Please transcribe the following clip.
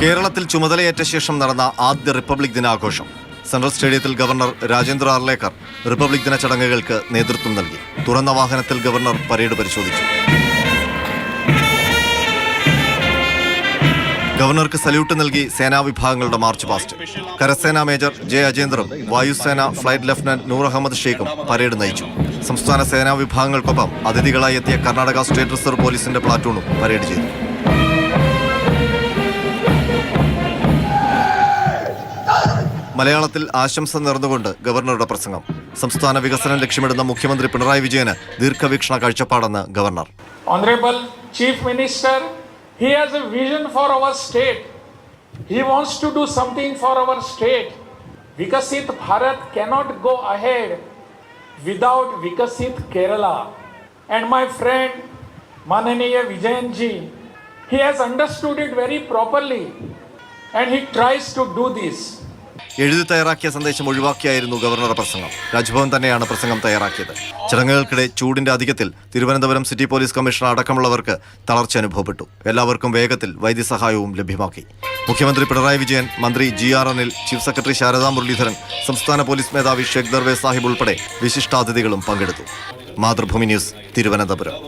കേരളത്തിൽ ചുമതലയേറ്റ ശേഷം നടന്ന ആദ്യ റിപ്പബ്ലിക് ദിനാഘോഷം. സെൻട്രൽ സ്റ്റേഡിയത്തിൽ ഗവർണർ രാജേന്ദ്ര ആർലേക്കർ റിപ്പബ്ലിക് ദിന ചടങ്ങുകൾക്ക് നേതൃത്വം നൽകി. തുറന്ന വാഹനത്തിൽ ഗവർണർ പരേഡ് പരിശോധിച്ചു. ഗവർണർക്ക് സല്യൂട്ട് നൽകി സേനാ വിഭാഗങ്ങളുടെ മാർച്ച് പാസ്റ്റ്. കരസേനാ മേജർ ജെ അജേന്ദ്രൻ, വായുസേന ഫ്ലൈറ്റ് ലഫ്റ്റനന്റ് നൂർ അഹമ്മദ് ഷെയ്ഖും പരേഡ് നയിച്ചു. സംസ്ഥാന സേനാ വിഭാഗങ്ങൾക്കൊപ്പം അതിഥികളായി എത്തിയ കർണാടക സ്റ്റേറ്റ് റിസർവ് പോലീസിന്റെ പ്ലാറ്റൂണും പരേഡ് ചെയ്തു. മലയാളത്തിൽ ആശംസ നേർന്നുകൊണ്ട് ഗവർണറുടെ പ്രസംഗം. സംസ്ഥാന വികസനം ലക്ഷ്യമിടുന്ന മുഖ്യമന്ത്രി പിണറായി വിജയന് ദീർഘവീക്ഷണ കാഴ്ചപ്പാടെന്ന് governor. Honorable Chief Minister, he has a vision for our state. He wants to do something for our state. Vikasit Bharat cannot go ahead without Vikasit Kerala. And my friend Mananiya Vijayan ji, he has understood it very properly and he tries to do this. എഴുതി തയ്യാറാക്കിയ സന്ദേശം ഒഴിവാക്കിയായിരുന്നു ഗവർണറുടെ പ്രസംഗം. രാജ്ഭവൻ തന്നെയാണ് പ്രസംഗം തയ്യാറാക്കിയത്. ചടങ്ങുകൾക്കിടെ ചൂടിന്റെ അധികത്തിൽ Thiruvananthapuram city police commissioner അടക്കമുള്ളവർക്ക് തളർച്ച അനുഭവപ്പെട്ടു. എല്ലാവർക്കും വേഗത്തിൽ വൈദ്യസഹായവും ലഭ്യമാക്കി. മുഖ്യമന്ത്രി പിണറായി വിജയൻ, മന്ത്രി GR Anil, chief secretary Sharada Muraleedharan, സംസ്ഥാന പോലീസ് മേധാവി ഷേഖ് ദർവേസ് സാഹിബ് ഉൾപ്പെടെ വിശിഷ്ടാതിഥികളും പങ്കെടുത്തു. മാതൃഭൂമി ന്യൂസ്, തിരുവനന്തപുരം.